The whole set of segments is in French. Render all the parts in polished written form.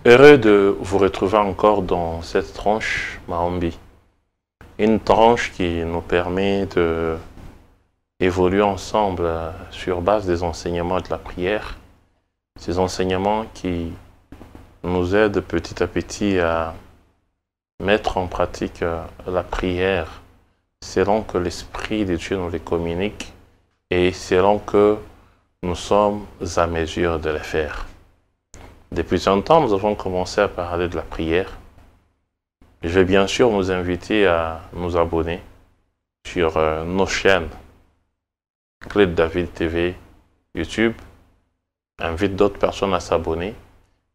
Heureux de vous retrouver encore dans cette tranche Maombi. Une tranche qui nous permet de évoluer ensemble sur base des enseignements de la prière. Ces enseignements qui nous aident petit à petit à mettre en pratique la prière selon que l'Esprit de Dieu nous les communique et selon que nous sommes à mesure de les faire. Depuis un temps, nous avons commencé à parler de la prière. Je vais bien sûr nous inviter à nous abonner sur nos chaînes Clé de David TV, YouTube. Invite d'autres personnes à s'abonner.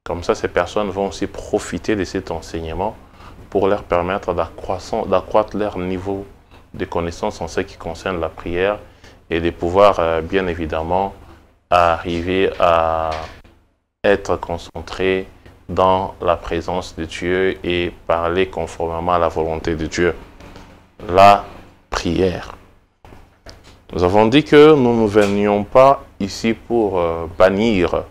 Comme ça, ces personnes vont aussi profiter de cet enseignement pour leur permettre d'accroître leur niveau de connaissance en ce qui concerne la prière et de pouvoir, bien évidemment, arriver à être concentré dans la présence de Dieu et parler conformément à la volonté de Dieu. La prière. Nous avons dit que nous ne venions pas ici pour bannir,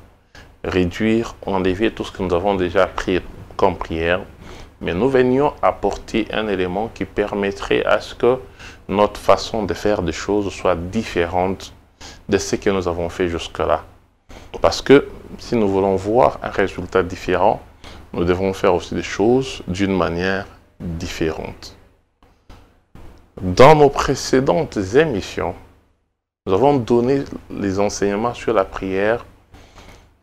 réduire, enlever tout ce que nous avons déjà appris comme prière, mais nous venions apporter un élément qui permettrait à ce que notre façon de faire des choses soit différente de ce que nous avons fait jusque-là. Parce que si nous voulons voir un résultat différent, nous devons faire aussi des choses d'une manière différente. Dans nos précédentes émissions, nous avons donné les enseignements sur la prière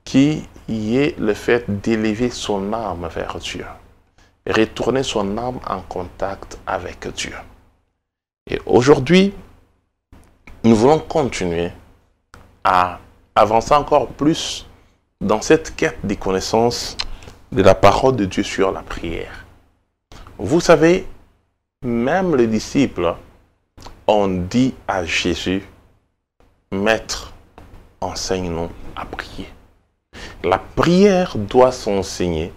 qui y est le fait d'élever son âme vers Dieu, retourner son âme en contact avec Dieu. Et aujourd'hui, nous voulons continuer à avancer encore plus dans cette quête des connaissances de la parole de Dieu sur la prière. Vous savez, même les disciples ont dit à Jésus, « Maître, enseigne-nous à prier. » La prière doit s'enseigner.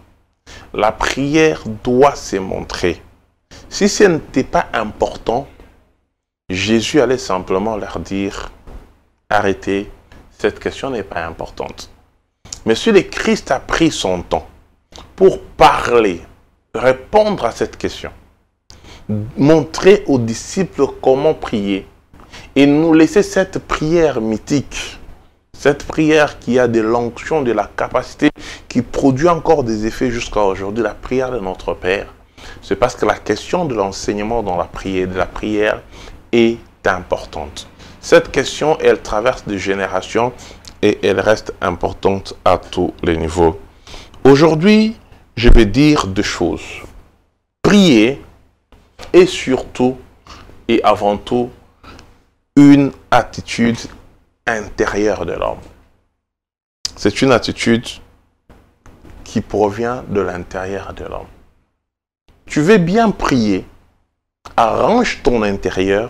La prière doit se montrer. Si ce n'était pas important, Jésus allait simplement leur dire, « Arrêtez, cette question n'est pas importante. » Mais si le Christ a pris son temps pour parler, répondre à cette question, montrer aux disciples comment prier et nous laisser cette prière mythique, cette prière qui a de l'onction, de la capacité, qui produit encore des effets jusqu'à aujourd'hui, la prière de notre Père, c'est parce que la question de l'enseignement dans la prière est importante. Cette question, elle traverse des générations et elle reste importante à tous les niveaux. Aujourd'hui, je vais dire deux choses. Prier est surtout et avant tout une attitude intérieure de l'homme. C'est une attitude qui provient de l'intérieur de l'homme. Tu veux bien prier, arrange ton intérieur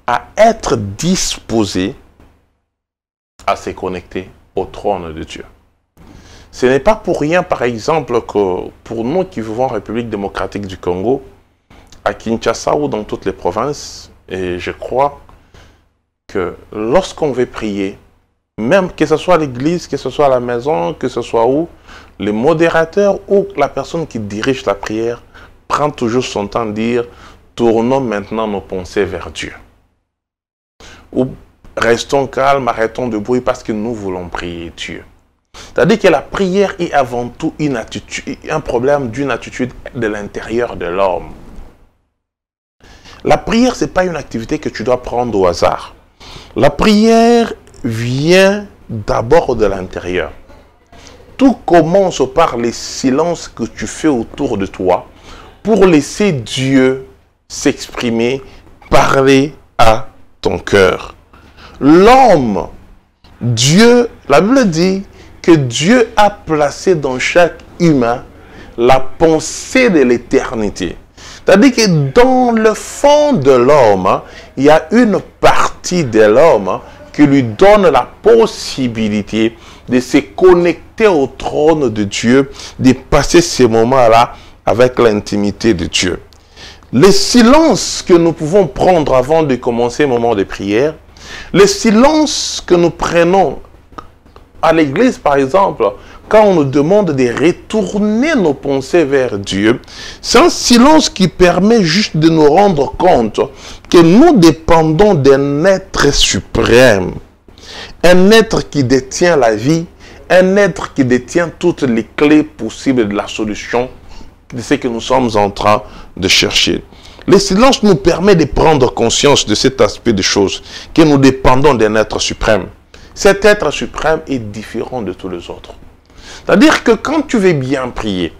à être disposé à se connecter au trône de Dieu. Ce n'est pas pour rien, par exemple, que pour nous qui vivons en République démocratique du Congo, à Kinshasa ou dans toutes les provinces, et je crois que lorsqu'on veut prier, même que ce soit à l'église, que ce soit à la maison, que ce soit où, le modérateur ou la personne qui dirige la prière prend toujours son temps de dire « Tournons maintenant nos pensées vers Dieu ». Ou restons calmes, arrêtons de bruit parce que nous voulons prier Dieu. C'est-à-dire que la prière est avant tout un problème d'une attitude de l'intérieur de l'homme. La prière, ce n'est pas une activité que tu dois prendre au hasard. La prière vient d'abord de l'intérieur. Tout commence par les silences que tu fais autour de toi pour laisser Dieu s'exprimer, parler à ton cœur. L'homme, Dieu, la Bible dit que Dieu a placé dans chaque humain la pensée de l'éternité. C'est-à-dire que dans le fond de l'homme, il y a une partie de l'homme qui lui donne la possibilité de se connecter au trône de Dieu, de passer ces moments-là avec l'intimité de Dieu. Le silence que nous pouvons prendre avant de commencer un moment de prière, le silence que nous prenons à l'église, par exemple, quand on nous demande de retourner nos pensées vers Dieu, c'est un silence qui permet juste de nous rendre compte que nous dépendons d'un être suprême, un être qui détient la vie, un être qui détient toutes les clés possibles de la solution de ce que nous sommes en train de chercher. Le silence nous permet de prendre conscience de cet aspect de choses, que nous dépendons d'un être suprême. Cet être suprême est différent de tous les autres. C'est-à-dire que quand tu veux bien prier,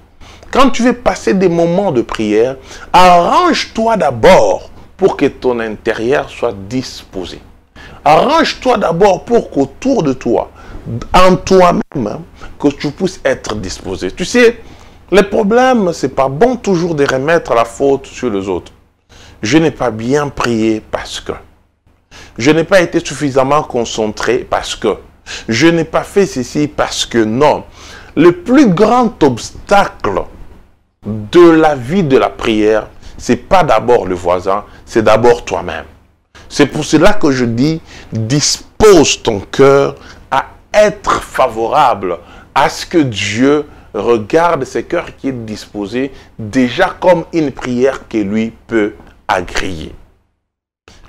quand tu veux passer des moments de prière, arrange-toi d'abord pour que ton intérieur soit disposé. Arrange-toi d'abord pour qu'autour de toi, en toi-même, que tu puisses être disposé. Tu sais, le problème, c'est pas bon toujours de remettre la faute sur les autres. Je n'ai pas bien prié parce que. Je n'ai pas été suffisamment concentré parce que. Je n'ai pas fait ceci parce que non. Le plus grand obstacle de la vie de la prière, c'est pas d'abord le voisin, c'est d'abord toi-même. C'est pour cela que je dis, dispose ton cœur à être favorable à ce que Dieu regarde ce cœur qui est disposé déjà comme une prière que lui peut agréer.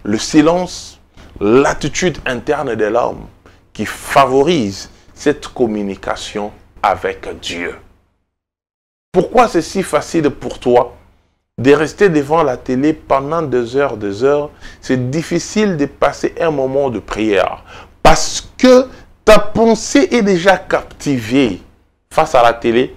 Le silence, l'attitude interne de l'homme qui favorise cette communication avec Dieu. Pourquoi c'est si facile pour toi de rester devant la télé pendant 2 heures? C'est difficile de passer un moment de prière parce que ta pensée est déjà captivée face à la télé.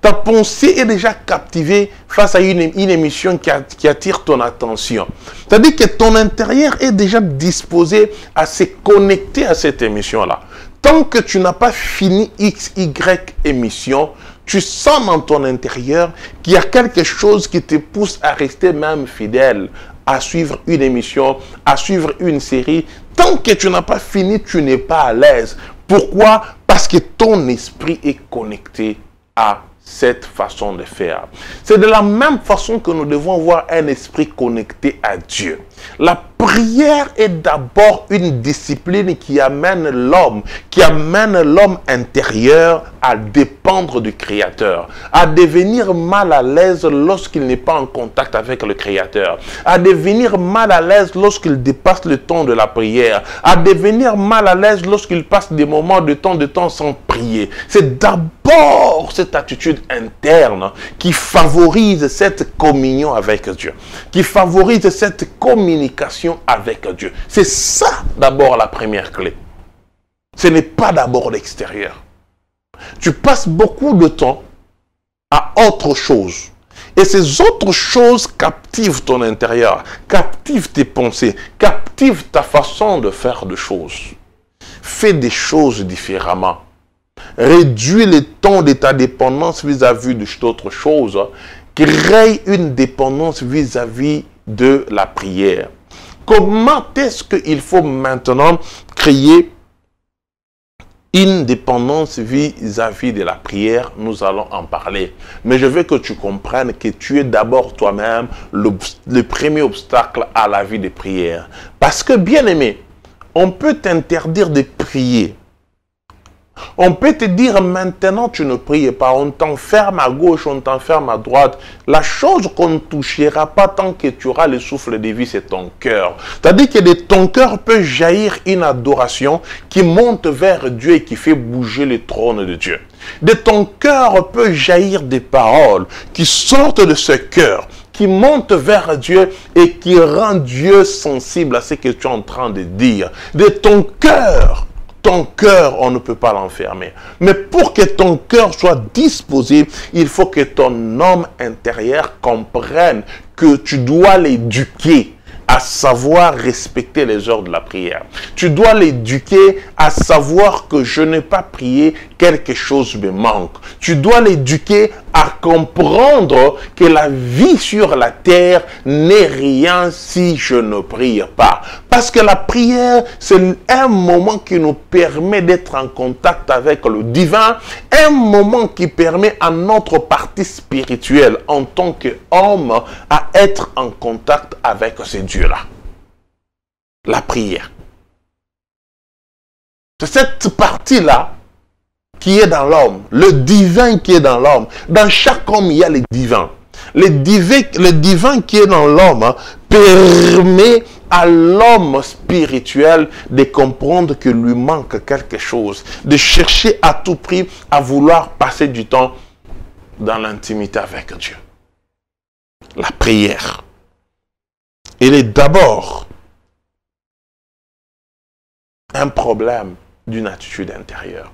Ta pensée est déjà captivée face à une émission qui attire ton attention. C'est-à-dire que ton intérieur est déjà disposé à se connecter à cette émission-là. Tant que tu n'as pas fini XY émission, tu sens dans ton intérieur qu'il y a quelque chose qui te pousse à rester même fidèle, à suivre une émission, à suivre une série. Tant que tu n'as pas fini, tu n'es pas à l'aise. Pourquoi? Parce que ton esprit est connecté à cette façon de faire. C'est de la même façon que nous devons avoir un esprit connecté à Dieu. La prière est d'abord une discipline qui amène l'homme intérieur à dépendre du Créateur, à devenir mal à l'aise lorsqu'il n'est pas en contact avec le Créateur, à devenir mal à l'aise lorsqu'il dépasse le temps de la prière, à devenir mal à l'aise lorsqu'il passe des moments de temps sans prier. C'est d'abord cette attitude interne qui favorise cette communion avec Dieu, qui favorise cette communication avec Dieu. C'est ça d'abord la première clé. Ce n'est pas d'abord l'extérieur. Tu passes beaucoup de temps à autre chose. Et ces autres choses captivent ton intérieur, captivent tes pensées, captivent ta façon de faire des choses. Fais des choses différemment. Réduis le temps de ta dépendance vis-à-vis d'autres choses. Crée une dépendance vis-à-vis de la prière. Comment est-ce qu'il faut maintenant créer une dépendance vis-à-vis de la prière? Nous allons en parler. Mais je veux que tu comprennes que tu es d'abord toi-même le premier obstacle à la vie de prière. Parce que, bien aimé, on peut t'interdire de prier. On peut te dire maintenant tu ne pries pas, on t'enferme à gauche, on t'enferme à droite. La chose qu'on ne touchera pas tant que tu auras le souffle de vie, c'est ton cœur. C'est-à-dire que de ton cœur peut jaillir une adoration qui monte vers Dieu et qui fait bouger le trône de Dieu. De ton cœur peut jaillir des paroles qui sortent de ce cœur, qui monte vers Dieu et qui rend Dieu sensible à ce que tu es en train de dire. De ton cœur, on ne peut pas l'enfermer. Mais pour que ton cœur soit disposé, il faut que ton homme intérieur comprenne que tu dois l'éduquer à savoir respecter les heures de la prière. Tu dois l'éduquer à savoir que je n'ai pas prié, quelque chose me manque. Tu dois l'éduquer à comprendre que la vie sur la terre n'est rien si je ne prie pas. Parce que la prière, c'est un moment qui nous permet d'être en contact avec le divin, un moment qui permet à notre partie spirituelle en tant qu'homme à être en contact avec ce Dieu-là. La prière. C'est cette partie-là qui est dans l'homme, le divin qui est dans l'homme. Dans chaque homme, il y a le divin. Le divin qui est dans l'homme permet à l'homme spirituel de comprendre que lui manque quelque chose, de chercher à tout prix à vouloir passer du temps dans l'intimité avec Dieu. La prière, elle est d'abord un problème d'une attitude intérieure.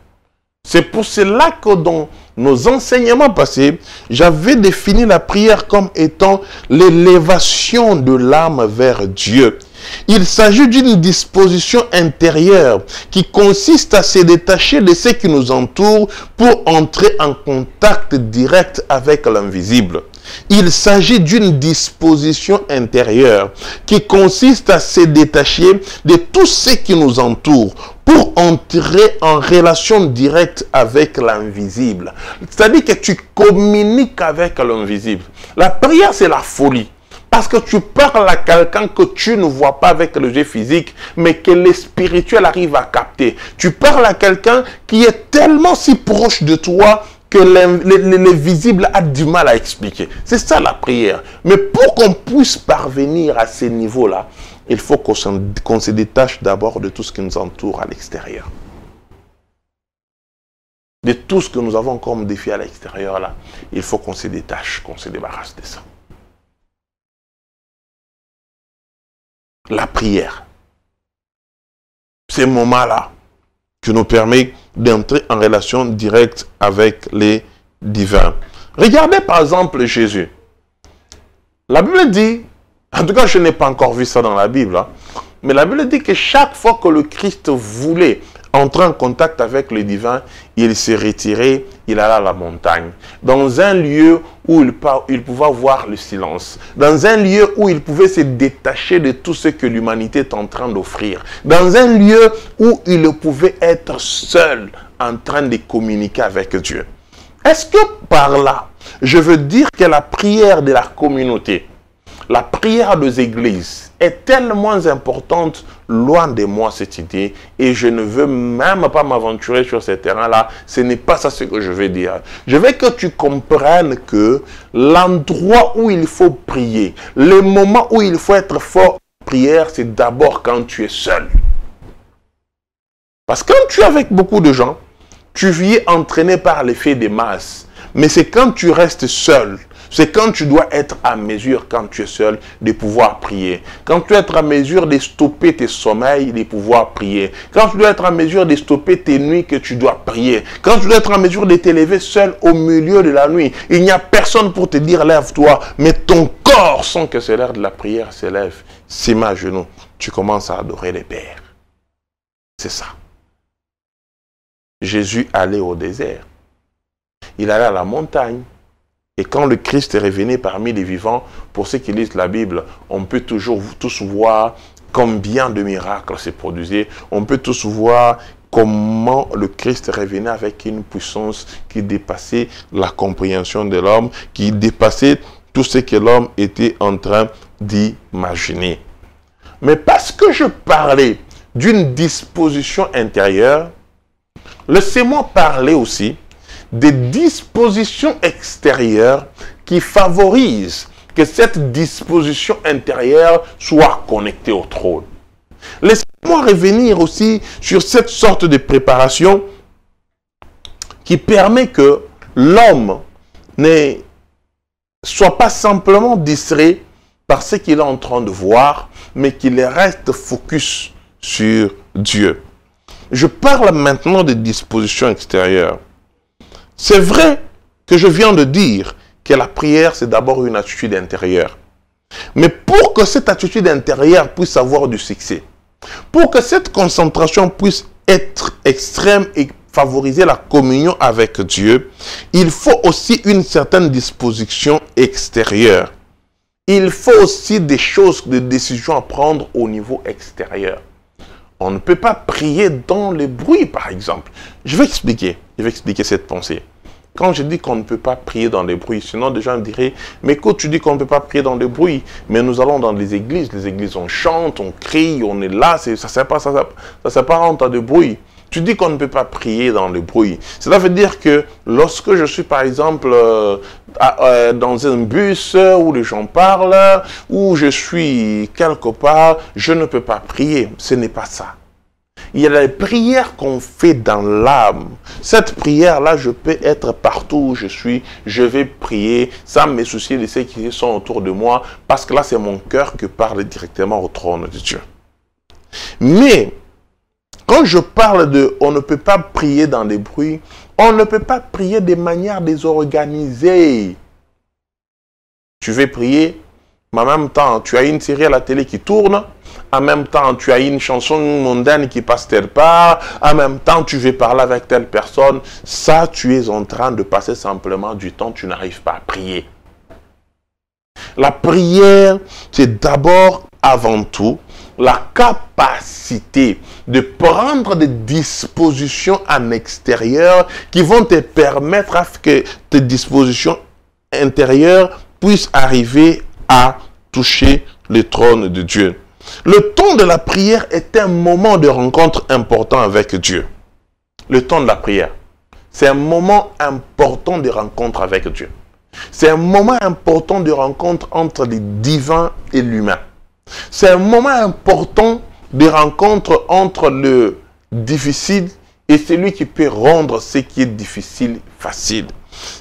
C'est pour cela que dans nos enseignements passés, j'avais défini la prière comme étant l'élévation de l'âme vers Dieu. Il s'agit d'une disposition intérieure qui consiste à se détacher de ce qui nous entoure pour entrer en contact direct avec l'invisible. Il s'agit d'une disposition intérieure qui consiste à se détacher de tout ce qui nous entoure pour entrer en relation directe avec l'invisible. C'est-à-dire que tu communiques avec l'invisible. La prière, c'est la folie. Parce que tu parles à quelqu'un que tu ne vois pas avec le jeu physique, mais que le spirituel arrive à capter. Tu parles à quelqu'un qui est tellement si proche de toi que le visible a du mal à expliquer. C'est ça la prière. Mais pour qu'on puisse parvenir à ce niveau-là, il faut qu'on se détache d'abord de tout ce qui nous entoure à l'extérieur. De tout ce que nous avons comme défi à l'extérieur, là, il faut qu'on se détache, qu'on se débarrasse de ça. La prière, ces moments-là qui nous permettent d'entrer en relation directe avec les divins. Regardez par exemple Jésus. La Bible dit, en tout cas je n'ai pas encore vu ça dans la Bible, hein, mais la Bible dit que chaque fois que le Christ voulait entrer en contact avec le divin, il s'est retiré, il alla à la montagne, dans un lieu où il pouvait voir le silence, dans un lieu où il pouvait se détacher de tout ce que l'humanité est en train d'offrir, dans un lieu où il pouvait être seul en train de communiquer avec Dieu. Est-ce que par là, je veux dire que la prière de la communauté, la prière des églises est tellement importante, loin de moi cette idée, et je ne veux même pas m'aventurer sur ce terrain-là. Ce n'est pas ça ce que je veux dire. Je veux que tu comprennes que l'endroit où il faut prier, le moment où il faut être fort en prière, c'est d'abord quand tu es seul. Parce que quand tu es avec beaucoup de gens, tu vis entraîné par l'effet des masses. Mais c'est quand tu restes seul, c'est quand tu dois être à mesure, quand tu es seul, de pouvoir prier. Quand tu dois être à mesure de stopper tes sommeils, de pouvoir prier. Quand tu dois être à mesure de stopper tes nuits, que tu dois prier. Quand tu dois être à mesure de t'élever seul au milieu de la nuit. Il n'y a personne pour te dire lève-toi, mais ton corps, sans que c'est l'heure de la prière, s'élève, se met à genoux. Tu commences à adorer les pères. C'est ça. Jésus allait au désert. Il allait à la montagne. Et quand le Christ est revenu parmi les vivants, pour ceux qui lisent la Bible, on peut toujours tous voir combien de miracles se produisaient. On peut tous voir comment le Christ revenait avec une puissance qui dépassait la compréhension de l'homme, qui dépassait tout ce que l'homme était en train d'imaginer. Mais parce que je parlais d'une disposition intérieure, laissez-moi parler aussi des dispositions extérieures qui favorisent que cette disposition intérieure soit connectée au trône. Laissez-moi revenir aussi sur cette sorte de préparation qui permet que l'homme ne soit pas simplement distrait par ce qu'il est en train de voir, mais qu'il reste focus sur Dieu. Je parle maintenant des dispositions extérieures. C'est vrai que je viens de dire que la prière, c'est d'abord une attitude intérieure. Mais pour que cette attitude intérieure puisse avoir du succès, pour que cette concentration puisse être extrême et favoriser la communion avec Dieu, il faut aussi une certaine disposition extérieure. Il faut aussi des choses, des décisions à prendre au niveau extérieur. On ne peut pas prier dans le bruit, par exemple. Je vais expliquer cette pensée. Quand je dis qu'on ne peut pas prier dans le bruit, sinon des gens diraient, mais quand tu dis qu'on ne peut pas prier dans le bruit, mais nous allons dans les églises on chante, on crie, on est là, ça ne sert pas en temps de bruit. Tu dis qu'on ne peut pas prier dans le bruit. Cela veut dire que lorsque je suis par exemple dans un bus où les gens parlent, où je suis quelque part, je ne peux pas prier. Ce n'est pas ça. Il y a les prières qu'on fait dans l'âme. Cette prière-là, je peux être partout où je suis. Je vais prier sans me soucier de ceux qui sont autour de moi. Parce que là, c'est mon cœur qui parle directement au trône de Dieu. Mais, quand je parle de « on ne peut pas prier dans des bruits », on ne peut pas prier de manière désorganisée. Tu veux prier, mais en même temps, tu as une série à la télé qui tourne. En même temps, tu as une chanson mondaine qui passe telle part. En même temps, tu veux parler avec telle personne. Ça, tu es en train de passer simplement du temps. Tu n'arrives pas à prier. La prière, c'est d'abord, avant tout, la capacité de prendre des dispositions en extérieur qui vont te permettre à ce que tes dispositions intérieures puissent arriver à toucher le trône de Dieu. Le temps de la prière est un moment de rencontre important avec Dieu. Le temps de la prière, c'est un moment important de rencontre avec Dieu. C'est un moment important de rencontre entre le divin et l'humain. C'est un moment important de rencontre entre le difficile et celui qui peut rendre ce qui est difficile facile.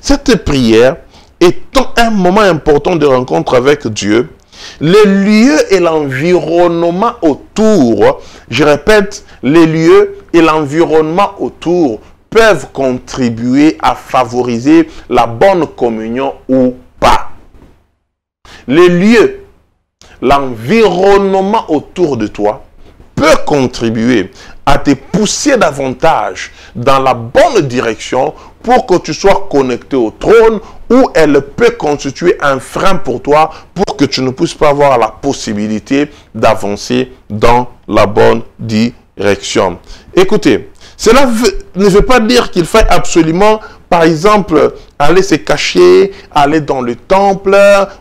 Cette prière étant un moment important de rencontre avec Dieu, les lieux et l'environnement autour, je répète, les lieux et l'environnement autour peuvent contribuer à favoriser la bonne communion ou pas. Les lieux, l'environnement autour de toi peut contribuer à te pousser davantage dans la bonne direction pour que tu sois connecté au trône, ou elle peut constituer un frein pour toi pour que tu ne puisses pas avoir la possibilité d'avancer dans la bonne direction. Écoutez, cela ne veut pas dire qu'il faut absolument, par exemple, aller se cacher, aller dans le temple,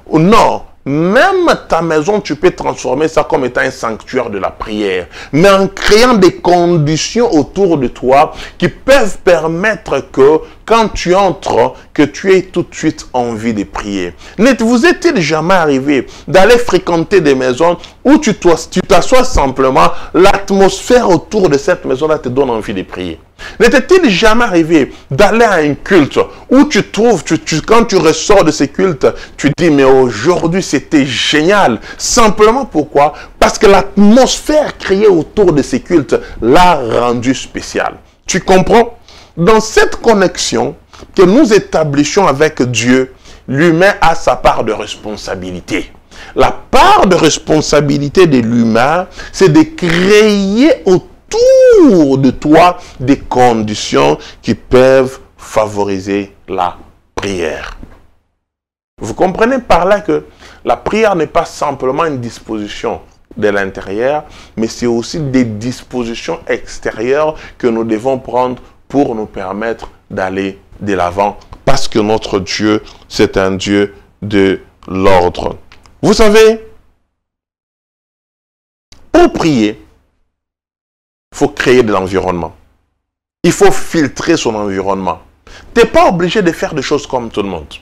ou non. Même ta maison, tu peux transformer ça comme étant un sanctuaire de la prière. Mais en créant des conditions autour de toi qui peuvent permettre que, quand tu entres, que tu aies tout de suite envie de prier. Vous est-il jamais arrivé d'aller fréquenter des maisons où tu t'assois simplement, l'atmosphère autour de cette maison-là te donne envie de prier? N'était-il jamais arrivé d'aller à un culte où tu trouves, quand tu ressors de ce culte, tu dis, mais aujourd'hui c'était génial. Simplement pourquoi? Parce que l'atmosphère créée autour de ce culte l'a rendu spécial. Tu comprends? Dans cette connexion que nous établissons avec Dieu, l'humain a sa part de responsabilité. La part de responsabilité de l'humain, c'est de créer autour de toi des conditions qui peuvent favoriser la prière. Vous comprenez par là que la prière n'est pas simplement une disposition de l'intérieur, mais c'est aussi des dispositions extérieures que nous devons prendre pour nous permettre d'aller de l'avant, parce que notre Dieu, c'est un Dieu de l'ordre. Vous savez, pour prier, il faut créer de l'environnement. Il faut filtrer son environnement. Tu n'es pas obligé de faire des choses comme tout le monde.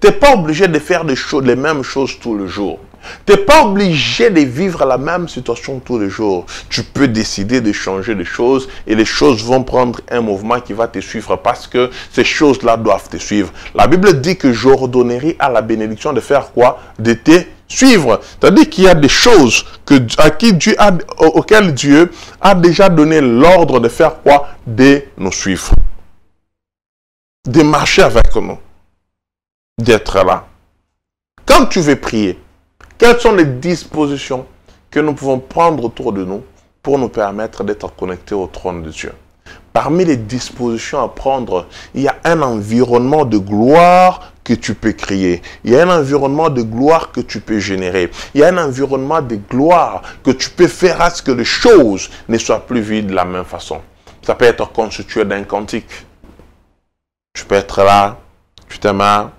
Tu n'es pas obligé de faire les mêmes choses tous les jours. Tu n'es pas obligé de vivre la même situation tous les jours. Tu peux décider de changer les choses et les choses vont prendre un mouvement qui va te suivre parce que ces choses-là doivent te suivre. La Bible dit que j'ordonnerai à la bénédiction de faire quoi? De te suivre. C'est-à-dire qu'il y a des choses auxquelles Dieu a déjà donné l'ordre de faire quoi? De nous suivre. De marcher avec nous. D'être là. Quand tu veux prier, quelles sont les dispositions que nous pouvons prendre autour de nous pour nous permettre d'être connectés au trône de Dieu? Parmi les dispositions à prendre, il y a un environnement de gloire que tu peux créer. Il y a un environnement de gloire que tu peux générer. Il y a un environnement de gloire que tu peux faire à ce que les choses ne soient plus vides de la même façon. Ça peut être constitué d'un cantique. Tu peux être là, tu t'aimes,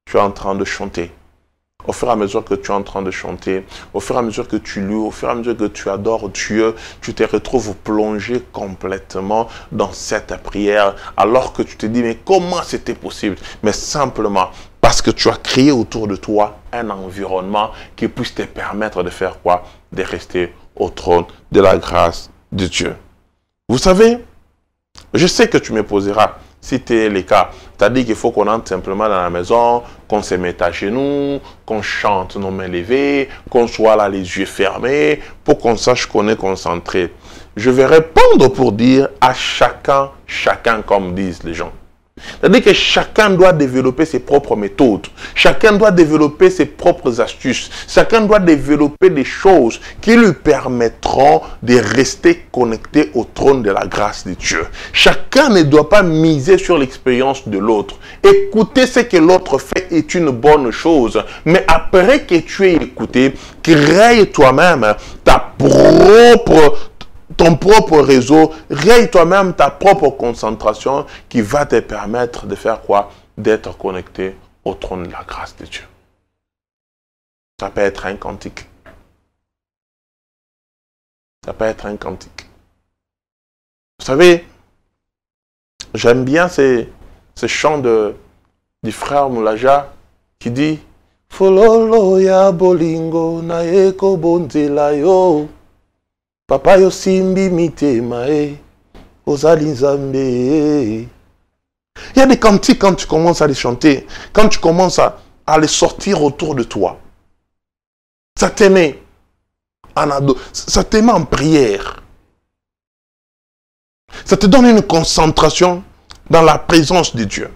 tu es en train de chanter. au fur et à mesure que tu es en train de chanter, au fur et à mesure que tu loues, au fur et à mesure que tu adores Dieu, tu te retrouves plongé complètement dans cette prière, alors que tu te dis, mais comment c'était possible? Mais simplement parce que tu as créé autour de toi un environnement qui puisse te permettre de faire quoi? De rester au trône de la grâce de Dieu. Vous savez, je sais que tu me poseras, si c'est le cas, tu as dit qu'il faut qu'on entre simplement dans la maison, qu'on se mette à genoux, qu'on chante nos mains levées, qu'on soit là les yeux fermés, pour qu'on sache qu'on est concentré. Je vais répondre pour dire à chacun, comme disent les gens. C'est-à-dire que chacun doit développer ses propres méthodes. Chacun doit développer ses propres astuces. Chacun doit développer des choses qui lui permettront de rester connecté au trône de la grâce de Dieu. Chacun ne doit pas miser sur l'expérience de l'autre. Écouter ce que l'autre fait est une bonne chose. Mais après que tu aies écouté, crée toi-même ton propre réseau, crée toi-même ta propre concentration qui va te permettre de faire quoi? D'être connecté au trône de la grâce de Dieu. Ça peut être un cantique. Ça peut être un cantique. Vous savez, j'aime bien ce chant du frère Moulaja qui dit « Fololo ya bolingo na eko bonzela yo » Papa yo simbi mitema ozali nzambe. Il y a des cantiques quand tu commences à les chanter, quand tu commences à les sortir autour de toi. Ça te met en prière. Ça te donne une concentration dans la présence de Dieu.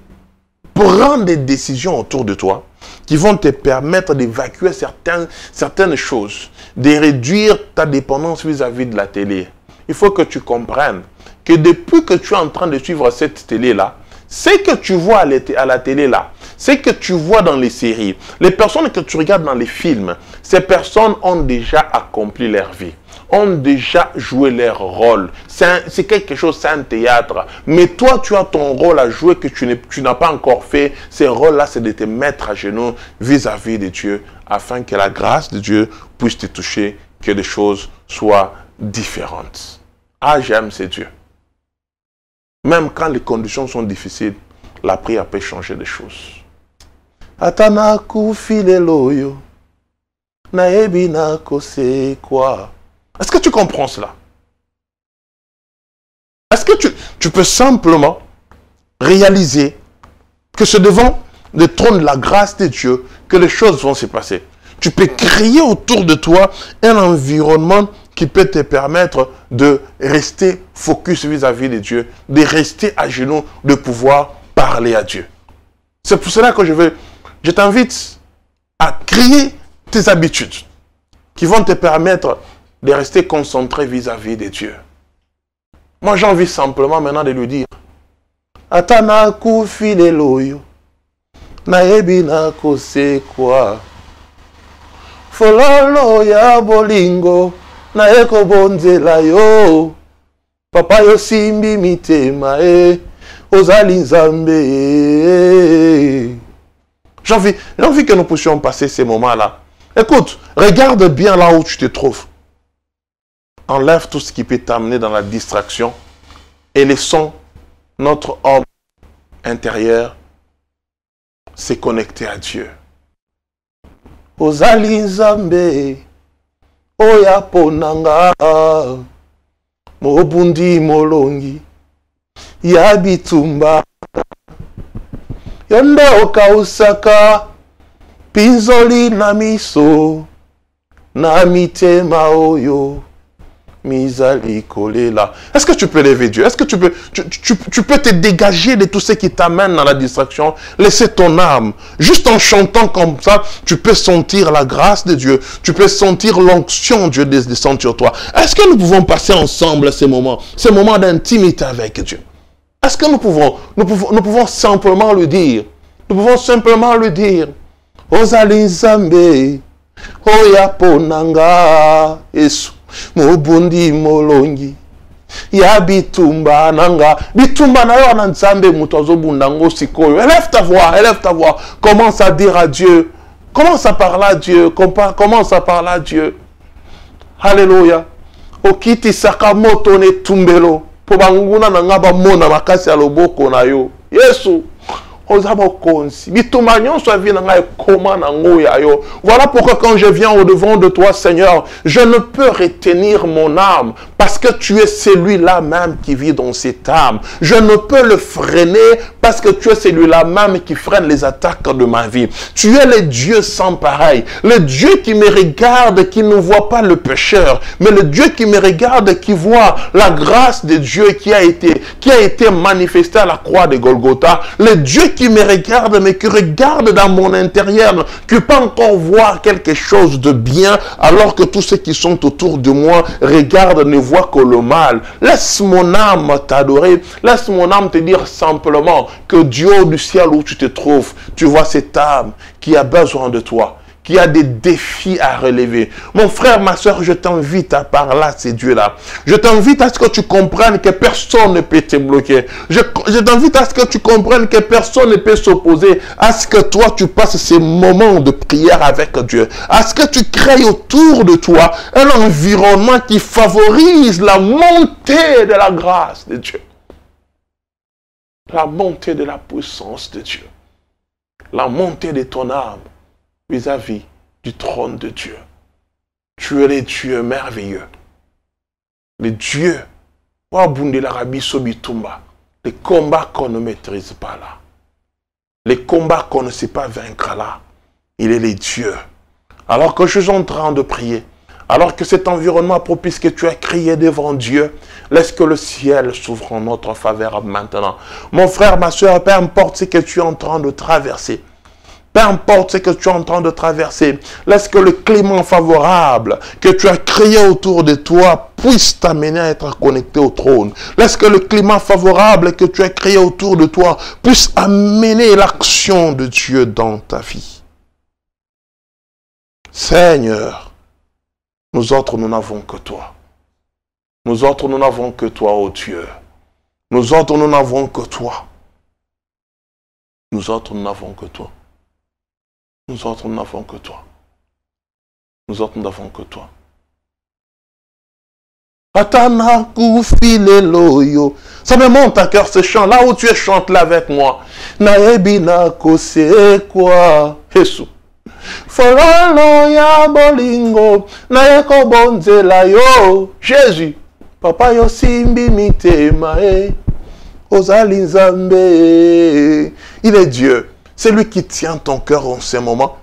Pour prendre des décisions autour de toi qui vont te permettre d'évacuer certaines choses, de réduire ta dépendance vis-à-vis de la télé. Il faut que tu comprennes que depuis que tu es en train de suivre cette télé-là, ce que tu vois à la télé-là, ce que tu vois dans les séries, les personnes que tu regardes dans les films, ces personnes ont déjà accompli leur vie, ont déjà joué leur rôle. C'est quelque chose, c'est un théâtre. Mais toi, tu as ton rôle à jouer que tu n'as pas encore fait. Ce rôle-là, c'est de te mettre à genoux vis-à-vis de Dieu, afin que la grâce de Dieu puisse te toucher, que les choses soient différentes. Ah, j'aime ce Dieu. Même quand les conditions sont difficiles, la prière peut changer les choses. Atanaku fileloyo, naebinako c'est quoi? Est-ce que tu comprends cela? Est-ce que tu peux simplement réaliser que c'est devant le trône de la grâce de Dieu que les choses vont se passer? Tu peux créer autour de toi un environnement qui peut te permettre de rester focus vis-à-vis de Dieu, de rester à genoux, de pouvoir parler à Dieu. C'est pour cela que je t'invite à créer tes habitudes qui vont te permettre de rester concentré vis-à-vis de Dieu. Moi, j'ai envie simplement maintenant de lui dire Atana kufile loyo naebi nako c'est quoi? Fololo ya bolingo naeko bonzela yo papa yo simbi mitema ozali nzambe. J'ai envie que nous puissions passer ces moments-là. Écoute, regarde bien là où tu te trouves. Enlève tout ce qui peut t'amener dans la distraction et laissons notre homme intérieur se connecter à Dieu. Ozali nzambe oya ponanga mobundi molongi ya bitumba yonde okausaka pinzoli na miso na mitema oyo mizali kolela. Est-ce que tu peux lever Dieu? Est-ce que tu peux te dégager de tout ce qui t'amène dans la distraction? Laisser ton âme. Juste en chantant comme ça, tu peux sentir la grâce de Dieu. Tu peux sentir l'onction de Dieu descendre sur toi. Est-ce que nous pouvons passer ensemble ces moments d'intimité avec Dieu? Est-ce que nous pouvons simplement lui dire? Nous pouvons simplement lui dire Ozali nzambe oya ponanga Yesu mobundi molongi ya bitumba nanga bitumba na yo na nzambe muto azobunda ngo sikoyo. Élève ta voix, commence à dire à Dieu Commence à parler à Dieu. Commence à parler à Dieu. Alléluia. Okiti sakamoto ne tumbelo. Pobanguna na ngaba mona makasi ya loboko na yo. Yesu. Voilà pourquoi quand je viens au-devant de toi, Seigneur, je ne peux retenir mon âme parce que tu es celui-là même qui vit dans cette âme. Je ne peux le freiner parce que tu es celui-là même qui freine les attaques de ma vie. Tu es le Dieu sans pareil, le Dieu qui me regarde, qui ne voit pas le pécheur, mais le Dieu qui me regarde, qui voit la grâce de Dieu qui a été manifestée à la croix de Golgotha, le Dieu qui me regarde, mais qui regarde dans mon intérieur, qui peut encore voir quelque chose de bien, alors que tous ceux qui sont autour de moi regardent, ne voient que le mal. Laisse mon âme t'adorer, laisse mon âme te dire simplement que Dieu du ciel où tu te trouves, tu vois cette âme qui a besoin de toi, qui a des défis à relever. Mon frère, ma soeur, je t'invite à parler à ces dieux-là. Je t'invite à ce que tu comprennes que personne ne peut te bloquer. Je t'invite à ce que tu comprennes que personne ne peut s'opposer à ce que toi, tu passes ces moments de prière avec Dieu. À ce que tu crées autour de toi un environnement qui favorise la montée de la grâce de Dieu. La montée de la puissance de Dieu. La montée de ton âme vis-à-vis du trône de Dieu. Tu es le Dieu merveilleux. Le Dieu, les combats qu'on ne maîtrise pas là. Les combats qu'on ne sait pas vaincre là. Il est le Dieu. Alors que je suis en train de prier, alors que cet environnement propice que tu as créé devant Dieu, laisse que le ciel s'ouvre en notre faveur maintenant. Mon frère, ma soeur, peu importe ce que tu es en train de traverser, peu importe ce que tu es en train de traverser, laisse que le climat favorable que tu as créé autour de toi puisse t'amener à être connecté au trône. Laisse que le climat favorable que tu as créé autour de toi puisse amener l'action de Dieu dans ta vie. Seigneur, nous autres, nous n'avons que toi. Nous autres, nous n'avons que toi, ô Dieu. Nous autres, nous n'avons que toi. Nous autres, nous n'avons que toi. Nous autres, nous n'avons que toi. Nous autres, nous n'avons que toi. Ça me monte à cœur ce chant. Là où tu es, chante-là avec moi. Naebina kose kwa. Jésus. Fololo ya bolingo. Naeko bonzela yo. Jésus. Papa yo simbi mitema. Ozali nzambe. Il est Dieu. C'est lui qui tient ton cœur en ce moment.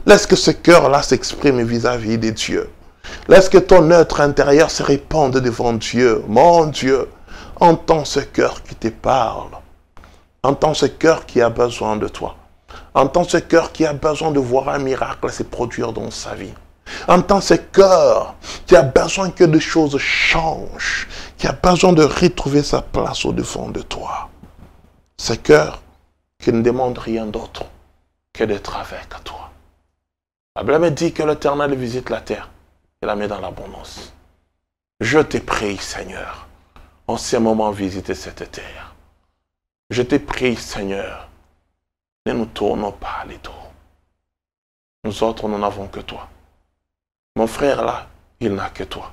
Laisse que ce cœur-là s'exprime vis-à-vis de Dieu. Laisse que ton être intérieur se répande devant Dieu. Mon Dieu, entends ce cœur qui te parle. Entends ce cœur qui a besoin de toi. Entends ce cœur qui a besoin de voir un miracle se produire dans sa vie. Entends ce cœur qui a besoin que des choses changent, qui a besoin de retrouver sa place au-devant de toi. Ce cœur qui ne demande rien d'autre que d'être avec toi. La Bible me dit que l'Éternel visite la terre et la met dans l'abondance. Je te prie, Seigneur, en ce moment visiter cette terre. Je te prie, Seigneur, ne nous tournons pas les dos. Nous autres, nous n'avons que toi. Mon frère là, il n'a que toi.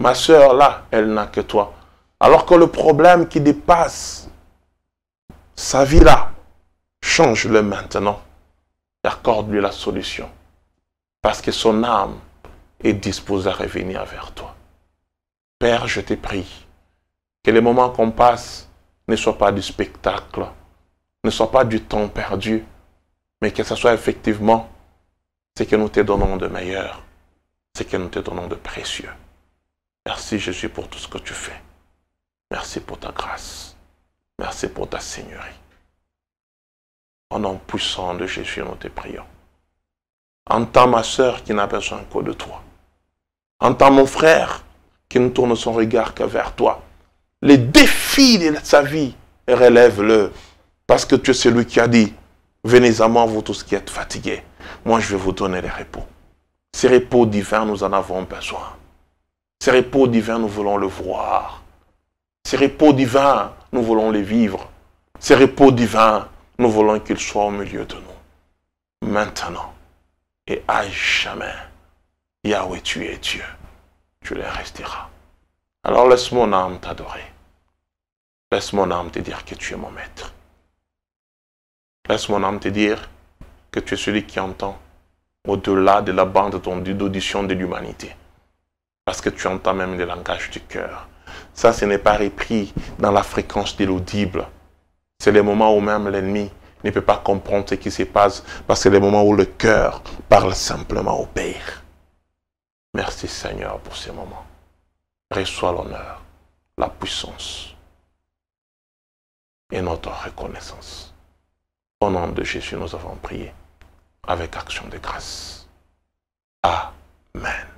Ma soeur là, elle n'a que toi. Alors que le problème qui dépasse sa vie là, change-le maintenant et accorde-lui la solution. Parce que son âme est disposée à revenir vers toi. Père, je te prie que les moments qu'on passe ne soient pas du spectacle, ne soient pas du temps perdu, mais que ce soit effectivement ce que nous te donnons de meilleur, ce que nous te donnons de précieux. Merci Jésus pour tout ce que tu fais. Merci pour ta grâce. Merci pour ta Seigneurie. Au nom puissant de Jésus, nous te prions. Entends ma soeur qui n'a besoin que de toi. Entends mon frère qui ne tourne son regard que vers toi. Les défis de sa vie, relève-le. Parce que tu es celui qui a dit, venez à moi vous tous qui êtes fatigués. Moi je vais vous donner le repos. Ces repos divins, nous en avons besoin. Ces repos divins, nous voulons le voir. Ces repos divins, nous voulons les vivre. Ces repos divins, nous voulons qu'ils soient au milieu de nous. Maintenant, et à jamais. Yahweh, tu es Dieu. Tu le resteras. Alors laisse mon âme t'adorer. Laisse mon âme te dire que tu es mon maître. Laisse mon âme te dire que tu es celui qui entend au-delà de la bande d'audition de l'humanité. Parce que tu entends même le langage du cœur. Ça, ce n'est pas repris dans la fréquence de l'audible. C'est le moment où même l'ennemi ne peut pas comprendre ce qui se passe, parce que c'est le moment où le cœur parle simplement au Père. Merci Seigneur pour ces moments. Reçois l'honneur, la puissance et notre reconnaissance. Au nom de Jésus, nous avons prié avec action de grâce. Amen.